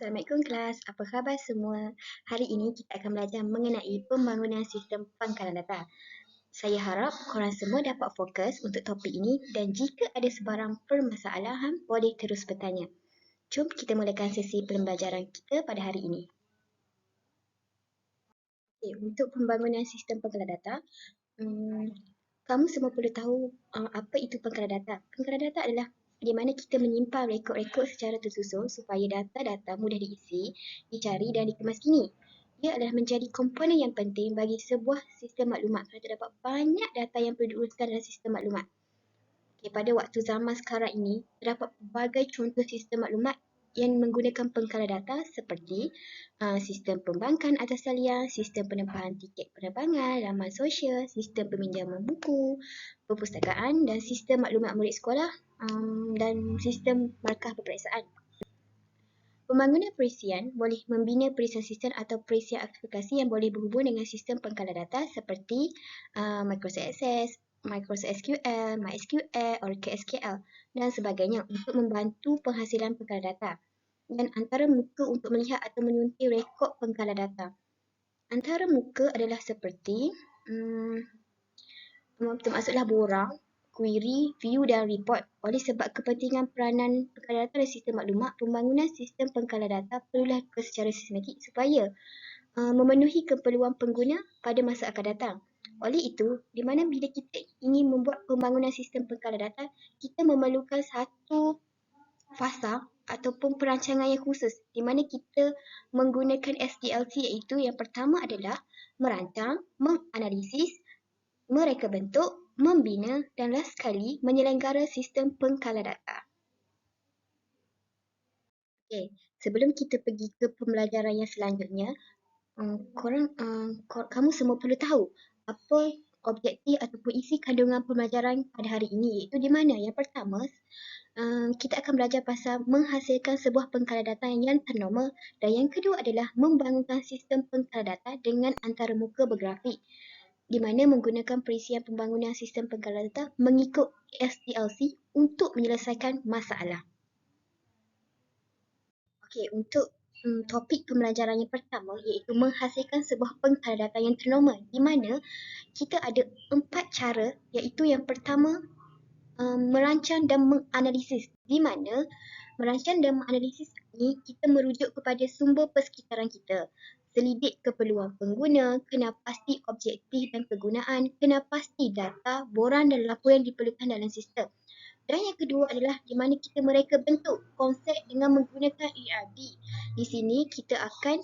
Assalamualaikum kelas, apa khabar semua? Hari ini kita akan belajar mengenai pembangunan sistem pangkalan data. Saya harap korang semua dapat fokus untuk topik ini dan jika ada sebarang permasalahan boleh terus bertanya. Jom kita mulakan sesi pembelajaran kita pada hari ini. Untuk pembangunan sistem pangkalan data, kamu semua perlu tahu apa itu pangkalan data. Pangkalan data adalah di mana kita menyimpan rekod-rekod secara tersusun supaya data-data mudah diisi, dicari dan dikemaskini. Ia adalah menjadi komponen yang penting bagi sebuah sistem maklumat kerana terdapat banyak data yang perlu diuruskan dalam sistem maklumat. Pada waktu zaman sekarang ini, terdapat berbagai contoh sistem maklumat yang menggunakan pengkalan data seperti sistem pembankan atas talian, sistem penempahan tiket penerbangan, laman sosial, sistem peminjaman buku, perpustakaan dan sistem maklumat murid sekolah dan sistem markah peperiksaan. Pembangunan perisian boleh membina perisian sistem atau perisian aplikasi yang boleh berhubung dengan sistem pengkalan data seperti Microsoft Access, Microsoft SQL, MySQL, Oracle SQL dan sebagainya untuk membantu penghasilan pengkalan data. Dan antara muka untuk melihat atau menyuntik rekod pengkalan data. Antara muka adalah seperti termasuklah borang, query, view dan report. Oleh sebab kepentingan peranan pengkalan data dan sistem maklumat, pembangunan sistem pengkalan data perlulah secara sistematik supaya memenuhi keperluan pengguna pada masa akan datang. Oleh itu, di mana bila kita ingin membuat pembangunan sistem pengkalan data, kita memerlukan satu fasa ataupun perancangan yang khusus di mana kita menggunakan SDLC iaitu yang pertama adalah merancang, menganalisis, mereka bentuk, membina dan last sekali menyelenggara sistem pengkalan data. Sebelum kita pergi ke pembelajaran yang selanjutnya, kamu semua perlu tahu apa objektif ataupun isi kandungan pembelajaran pada hari ini iaitu di mana. Yang pertama, kita akan belajar pasal menghasilkan sebuah pengkalan data yang ternormal dan yang kedua adalah membangunkan sistem pengkalan data dengan antarmuka bergrafik di mana menggunakan perisian pembangunan sistem pengkalan data mengikut SDLC untuk menyelesaikan masalah. Untuk topik pembelajaran yang pertama iaitu menghasilkan sebuah pengkalan data yang ternormal di mana kita ada 4 cara iaitu yang pertama merancang dan menganalisis di mana merancang dan menganalisis ini kita merujuk kepada sumber persekitaran kita. Selidik keperluan pengguna, kena pasti objektif dan kegunaan, kena pasti data, borang dan laporan yang diperlukan dalam sistem. Dan yang kedua adalah di mana kita mereka bentuk konsep dengan menggunakan ERD. Di sini kita akan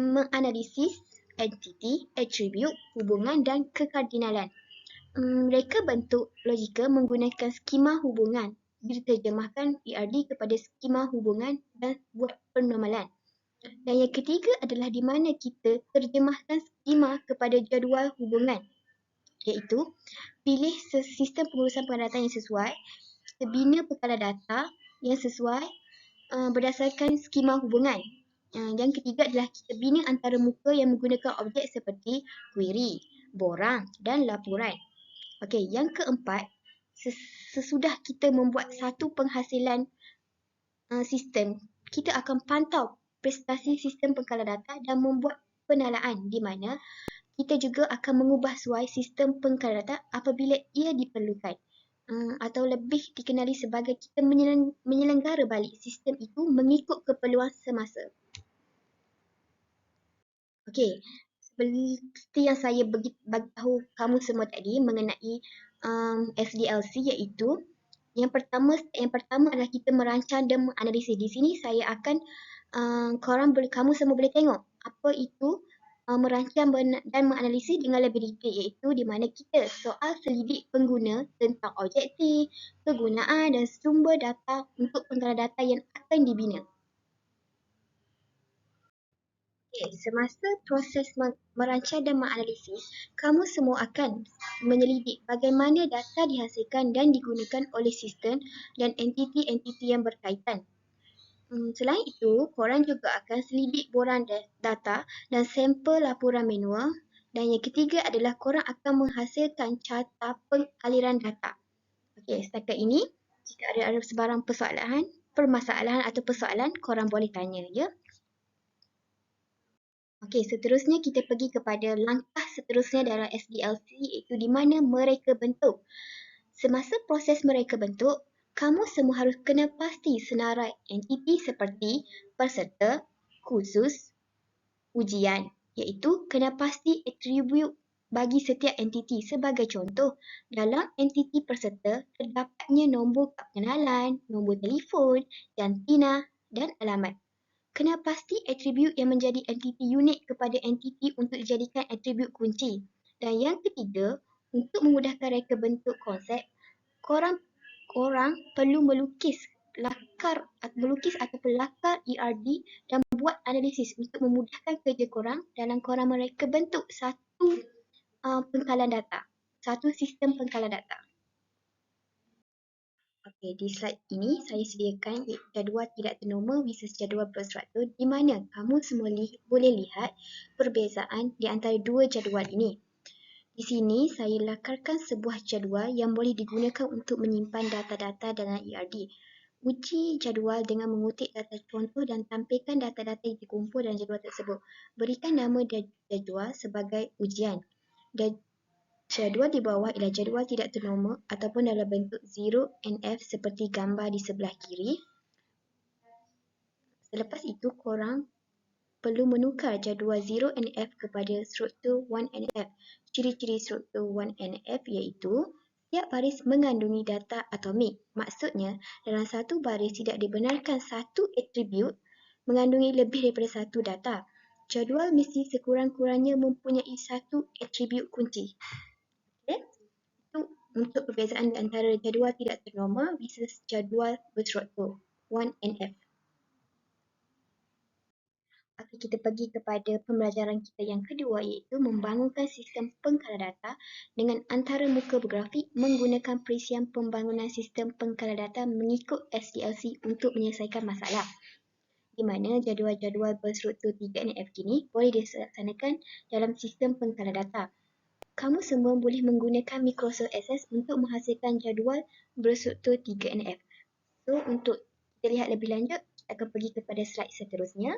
menganalisis entiti, attribute, hubungan dan kekardinalan. Mereka bentuk logika menggunakan skema hubungan. Diterjemahkan ERD kepada skema hubungan dan buat penormalan. Dan yang ketiga adalah di mana kita terjemahkan skema kepada jadual hubungan. Iaitu, pilih sistem pengurusan pengkalan data yang sesuai, kita bina pengkalan data yang sesuai berdasarkan skema hubungan. Yang ketiga adalah kita bina antara muka yang menggunakan objek seperti query, borang dan laporan. Yang keempat, sesudah kita membuat satu penghasilan sistem, kita akan pantau prestasi sistem pengkalan data dan membuat penalaan di mana kita juga akan mengubah suai sistem pengkalan data apabila ia diperlukan. Atau lebih dikenali sebagai kita menyelenggara balik sistem itu mengikut keperluan semasa. Seperti yang saya bagi tahu kamu semua tadi mengenai SDLC iaitu yang pertama adalah kita merancang dan menganalisis. Di sini saya akan kamu semua boleh tengok apa itu merancang dan menganalisis dengan lebih detail iaitu di mana kita soal selidik pengguna tentang objektif, kegunaan dan sumber data untuk pengkalan data yang akan dibina. Semasa proses merancang dan menganalisis, kamu semua akan menyelidik bagaimana data dihasilkan dan digunakan oleh sistem dan entiti-entiti yang berkaitan. Selain itu, korang juga akan selidik borang data dan sampel laporan manual. Dan yang ketiga adalah korang akan menghasilkan carta pengaliran data. Setakat ini, jika ada sebarang persoalan, permasalahan atau persoalan, korang boleh tanya, ya. Okey, seterusnya kita pergi kepada langkah seterusnya dalam SDLC, iaitu di mana mereka bentuk. Semasa proses mereka bentuk, kamu semua harus kena pasti senarai entiti seperti peserta, khusus, ujian, iaitu kena pasti atribut bagi setiap entiti. Sebagai contoh, dalam entiti peserta terdapatnya nombor kad pengenalan, nombor telefon, jantina dan alamat. Kena pasti atribut yang menjadi entiti unik kepada entiti untuk dijadikan atribut kunci. Dan yang ketiga, untuk memudahkan reka bentuk konsep, korang perlu melukis ataupun lakar ERD dan buat analisis untuk memudahkan kerja korang dalam korang mereka bentuk satu pengkalan data, satu sistem pengkalan data. Okey, di slide ini saya sediakan jadual tidak ternormal versus jadual berstruktur di mana kamu semua boleh lihat perbezaan di antara dua jadual ini. Di sini saya lakarkan sebuah jadual yang boleh digunakan untuk menyimpan data-data dalam ERD. Uji jadual dengan mengutip data contoh dan tampilkan data-data yang dikumpul dalam jadual tersebut. Berikan nama jadual sebagai ujian. Dan jadual di bawah ialah jadual tidak ternormal ataupun dalam bentuk 0NF seperti gambar di sebelah kiri. Selepas itu, korang perlu menukar jadual 0NF kepada struktur 1NF. Ciri-ciri struktur 1NF iaitu setiap baris mengandungi data atomik. Maksudnya, dalam satu baris tidak dibenarkan satu atribut mengandungi lebih daripada satu data. Jadual mesti sekurang-kurangnya mempunyai satu atribut kunci. Okay? Itu untuk perbezaan di antara jadual tidak ternormal versus jadual berstruktur 1NF. Okey, kita pergi kepada pembelajaran kita yang kedua iaitu membangunkan sistem pengkala data dengan antara muka bergrafik menggunakan perisian pembangunan sistem pengkala data mengikut SDLC untuk menyelesaikan masalah. Di mana jadual-jadual berstruktur 3NF kini boleh dilaksanakan dalam sistem pengkala data. Kamu semua boleh menggunakan Microsoft Access untuk menghasilkan jadual berstruktur 3NF. So, untuk kita lihat lebih lanjut, kita akan pergi kepada slide seterusnya.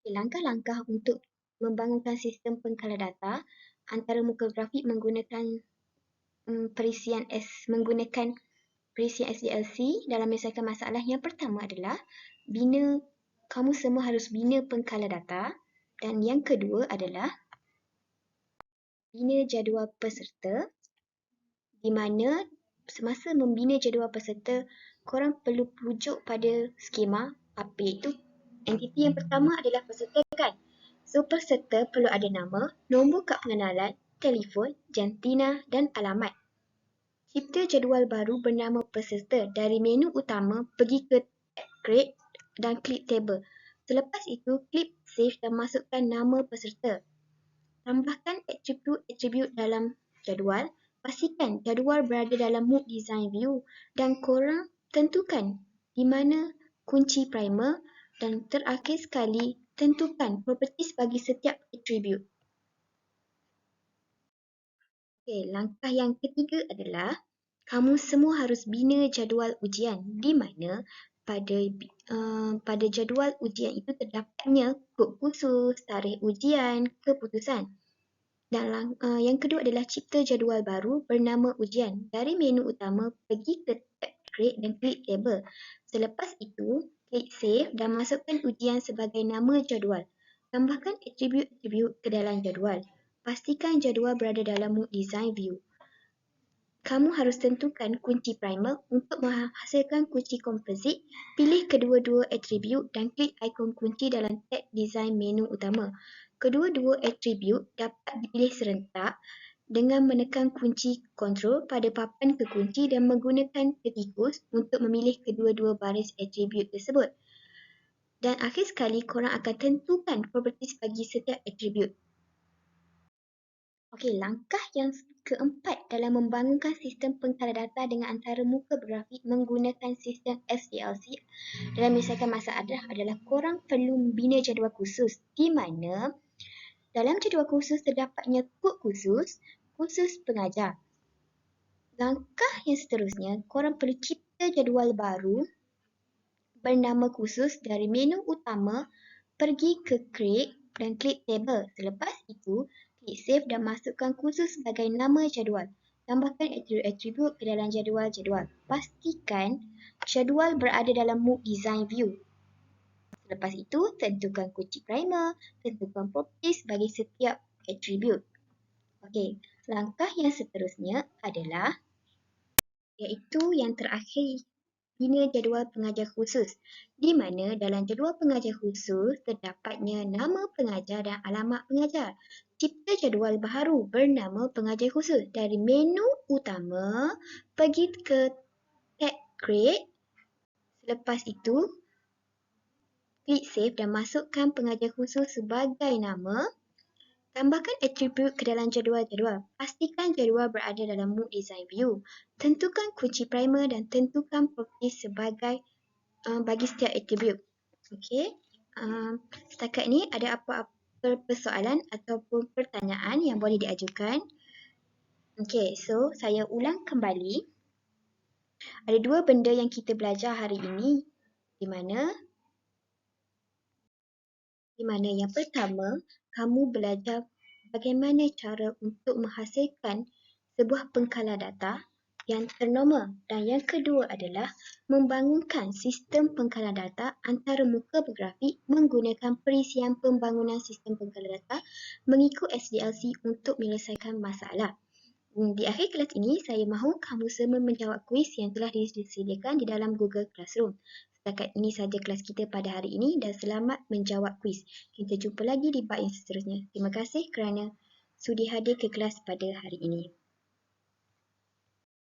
Langkah-langkah untuk membangunkan sistem pengkala data antara muka grafik menggunakan menggunakan perisian SDLC dalam menyelesaikan masalah. Yang pertama adalah kamu semua harus bina pengkala data, dan yang kedua adalah bina jadual peserta, di mana semasa membina jadual peserta, korang perlu rujuk pada skema apa iaitu entiti yang pertama adalah peserta, kan? So, peserta perlu ada nama, nombor kad pengenalan, telefon, jantina dan alamat. Cipta jadual baru bernama peserta. Dari menu utama, pergi ke tab Create dan klik Table. Selepas itu, klik Save dan masukkan nama peserta. Tambahkan atribut dalam jadual. Pastikan jadual berada dalam Mood Design View dan korang tentukan di mana kunci primer, dan terakhir sekali tentukan properties bagi setiap atribut. Okey, langkah yang ketiga adalah kamu semua harus bina jadual ujian, di mana pada jadual ujian itu terdapatnya kod khusus, tarikh ujian, keputusan. Dan yang kedua adalah cipta jadual baru bernama ujian. Dari menu utama, pergi ke tab Create dan klik Table. Selepas itu, klik Save dan masukkan ujian sebagai nama jadual. Tambahkan atribut-atribut ke dalam jadual. Pastikan jadual berada dalam Mood Design View. Kamu harus tentukan kunci primer. Untuk menghasilkan kunci komposit, pilih kedua-dua atribut dan klik ikon kunci dalam tab Design menu utama. Kedua-dua atribut dapat dipilih serentak dengan menekan kunci Ctrl pada papan kekunci dan menggunakan ketikus untuk memilih kedua-dua baris atribut tersebut. Dan akhir sekali, korang akan tentukan properties bagi setiap atribut. Okey, langkah yang keempat dalam membangunkan sistem pengkala data dengan antara muka bergrafik menggunakan sistem SDLC dalam menyelesaikan masalah adalah korang perlu membina jadual khusus, di mana dalam jadual khusus terdapatnya kod khusus pengajar. Langkah yang seterusnya, korang perlu cipta jadual baru bernama khusus dari menu utama, pergi ke Create dan klik Table. Selepas itu, klik Save dan masukkan khusus sebagai nama jadual. Tambahkan atribut ke dalam jadual-jadual. Pastikan jadual berada dalam Mode Design View. Selepas itu, tentukan kunci primer, tentukan properties bagi setiap atribut. Okey, langkah yang seterusnya adalah iaitu yang terakhir, bina jadual pengajar khusus, di mana dalam jadual pengajar khusus terdapatnya nama pengajar dan alamat pengajar. Cipta jadual baru bernama pengajar khusus. Dari menu utama, pergi ke tab Create. Selepas itu, klik Save dan masukkan pengajar khusus sebagai nama. Tambahkan atribut ke dalam jadual-jadual. Pastikan jadual berada dalam Mode Design View. Tentukan kunci primer dan tentukan properties sebagai bagi setiap atribut. Okey. Setakat ni ada apa-apa persoalan ataupun pertanyaan yang boleh diajukan? Okey, so saya ulang kembali. Ada dua benda yang kita belajar hari ini. Di mana yang pertama, kamu belajar bagaimana cara untuk menghasilkan sebuah pengkalan data yang ternormal. Dan yang kedua adalah membangunkan sistem pengkalan data antara muka bergrafik menggunakan perisian pembangunan sistem pengkalan data mengikut SDLC untuk menyelesaikan masalah. Di akhir kelas ini, saya mahu kamu semua menjawab kuis yang telah disediakan di dalam Google Classroom. Setakat ini sahaja kelas kita pada hari ini dan selamat menjawab kuis. Kita jumpa lagi di bab yang seterusnya. Terima kasih kerana sudi hadir ke kelas pada hari ini.